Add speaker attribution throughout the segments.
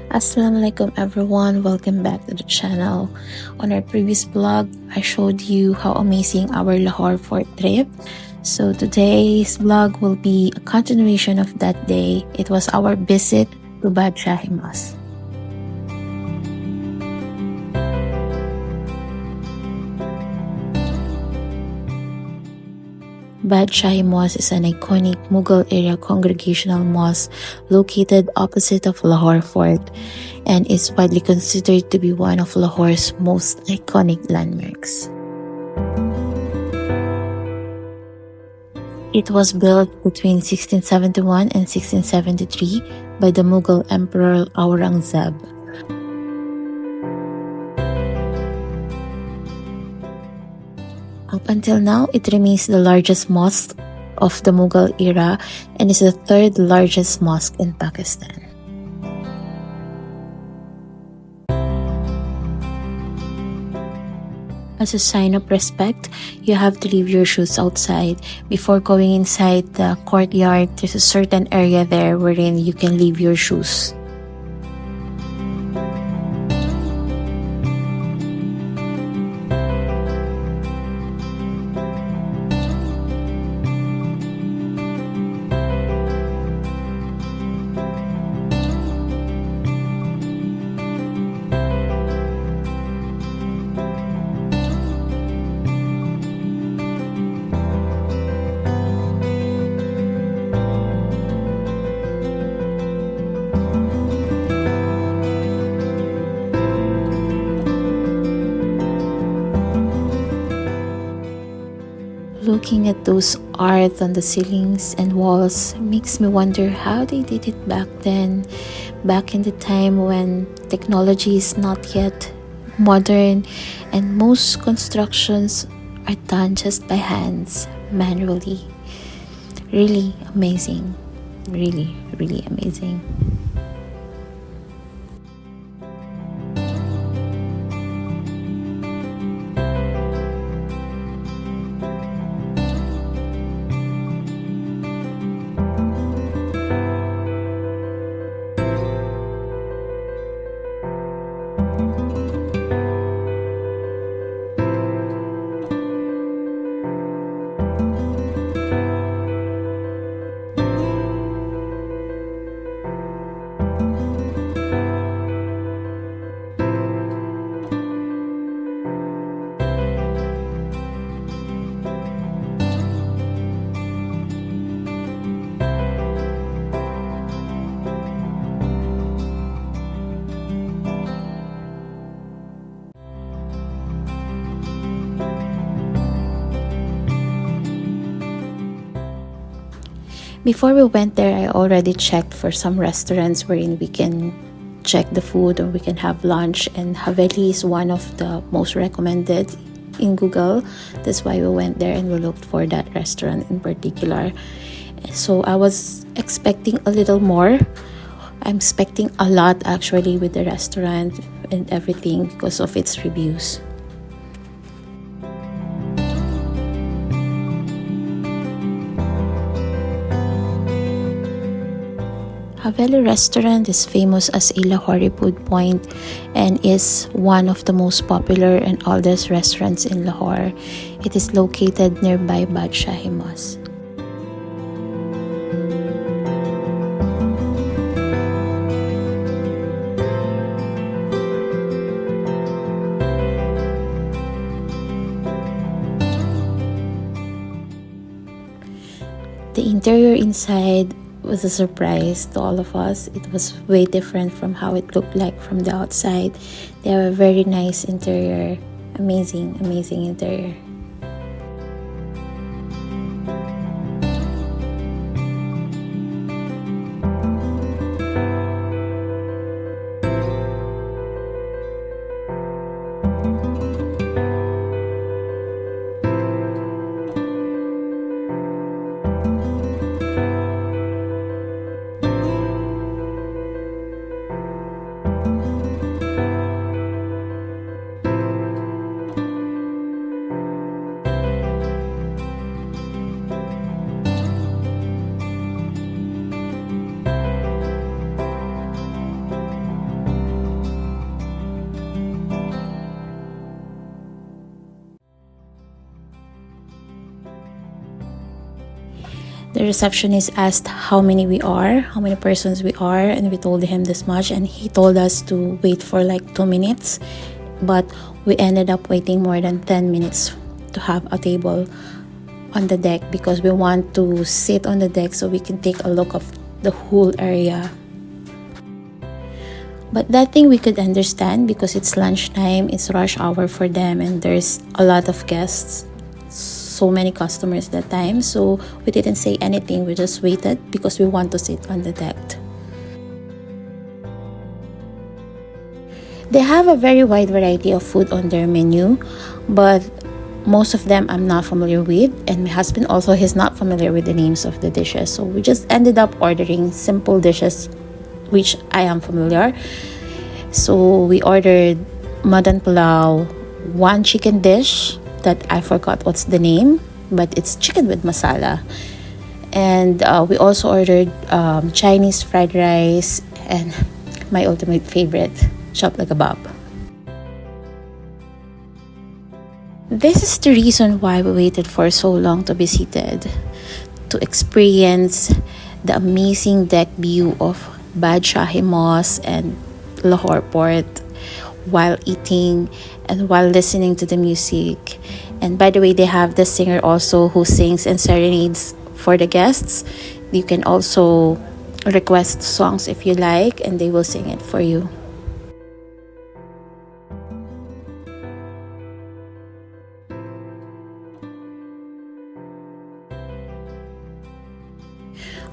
Speaker 1: Assalamualaikum everyone, welcome back to the channel. On our previous vlog, I showed you how amazing our Lahore Fort trip. So today's vlog will be a continuation of that day. It was our visit to Badshahi Mosque. Badshahi Mosque is an iconic Mughal-era congregational mosque located opposite of Lahore Fort and is widely considered to be one of Lahore's most iconic landmarks. It was built between 1671 and 1673 by the Mughal Emperor Aurangzeb. Up until now, it remains the largest mosque of the Mughal era and is the third largest mosque in Pakistan. As a sign of respect, you have to leave your shoes outside. Before going inside the courtyard, there's a certain area there wherein you can leave your shoes. Looking at those art on the ceilings and walls makes me wonder how they did it back then, back in the time when technology is not yet modern and most constructions are done just by hands, manually. Really amazing. Really, really amazing. Before we went there, I already checked for some restaurants wherein we can check the food or we can have lunch, and Haveli is one of the most recommended in Google. That's why we went there and we looked for that restaurant in particular. So I was expecting a little more. I'm expecting a lot actually with the restaurant and everything because of its reviews. Haveli restaurant is famous as a Lahore food point and is one of the most popular and oldest restaurants in Lahore. It is located nearby Badshahi Mosque. The interior inside was a surprise to all of us. It was way different from how it looked like from the outside. They have a very nice interior. Amazing, amazing interior. The receptionist asked how many we are, how many persons we are, and we told him this much, and he told us to wait for like 2 minutes, but we ended up waiting more than 10 minutes to have a table on the deck because we want to sit on the deck so we can take a look of the whole area. But that thing we could understand because it's lunchtime, it's rush hour for them, and there's a lot of guests, so many customers that time. So we didn't say anything, we just waited because we want to sit on the deck. They have a very wide variety of food on their menu, but most of them I'm not familiar with, and my husband also is not familiar with the names of the dishes. So we just ended up ordering simple dishes which I am familiar. So we ordered madan pulao, one chicken dish that I forgot what's the name, but it's chicken with masala. And we also ordered Chinese fried rice and my ultimate favorite, chop like a kebab. This is the reason why we waited for so long to be seated, to experience the amazing deck view of Badshahi Mosque and Lahore Port while eating and while listening to the music. And by the way, they have the singer also who sings and serenades for the guests. You can also request songs if you like, and they will sing it for you.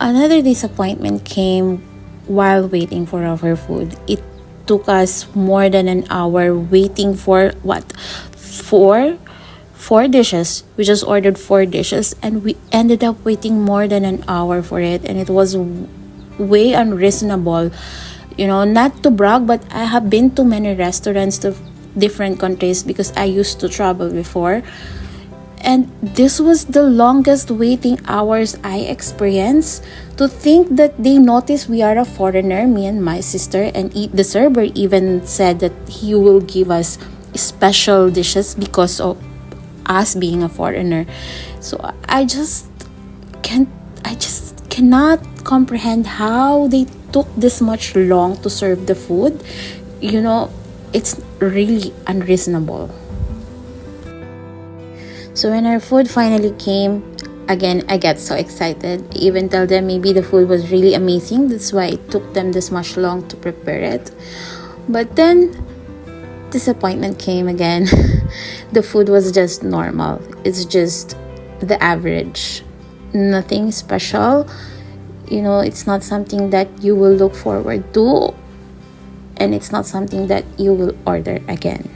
Speaker 1: Another disappointment came while waiting for our food. It took us more than an hour waiting for four dishes. We just ordered 4 dishes and we ended up waiting more than an hour for it, and it was way unreasonable. Not to brag, but I have been to many restaurants to different countries because I used to travel before, and this was the longest waiting hours I experienced. To think that they noticed we are a foreigner, me and my sister, and the server even said that he will give us special dishes because of us being a foreigner. So I just cannot comprehend how they took this much long to serve the food. It's really unreasonable. So when our food finally came, again, I get so excited. I even tell them maybe the food was really amazing. That's why it took them this much long to prepare it. But then disappointment came again. The food was just normal. It's just the average. Nothing special. It's not something that you will look forward to. And it's not something that you will order again.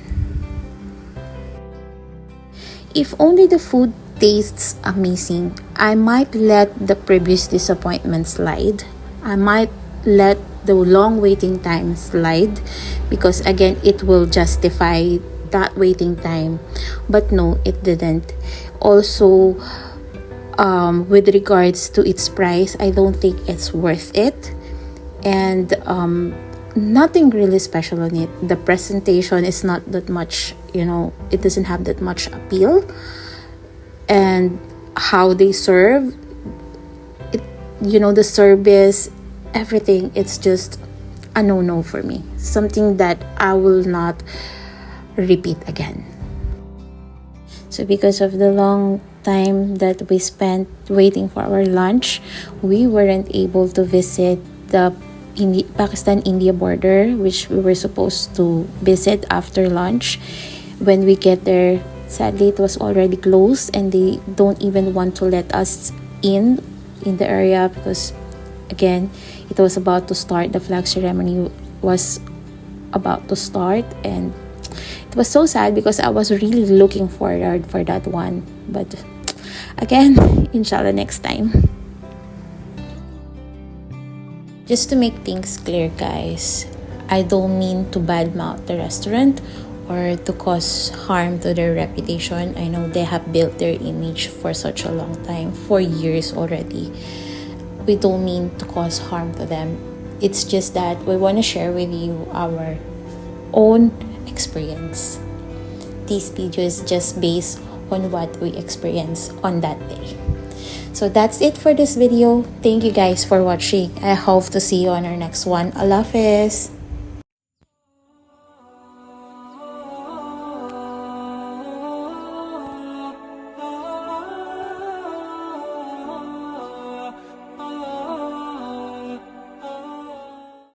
Speaker 1: If only the food tastes amazing, I might let the previous disappointment slide. I might let the long waiting time slide because again, it will justify that waiting time. But no, it didn't. Also, with regards to its price, I don't think it's worth it. And nothing really special on it. The presentation is not that much, it doesn't have that much appeal. And how they serve it, the service, everything, it's just a no for me. Something that I will not repeat again. So because of the long time that we spent waiting for our lunch, we weren't able to visit the Pakistan-India border, which we were supposed to visit after lunch. When we get there, sadly it was already closed, and they don't even want to let us in the area because again, it was about to start. The flag ceremony was about to start, and it was so sad because I was really looking forward for that one. But again, inshallah next time. Just to make things clear, guys, I don't mean to badmouth the restaurant or to cause harm to their reputation. I know they have built their image for such a long time, for years already. We don't mean to cause harm to them. It's just that we want to share with you our own experience. This video is just based on what we experienced on that day. So that's it for this video. Thank you guys for watching. I hope to see you on our next one. Allah Hafiz.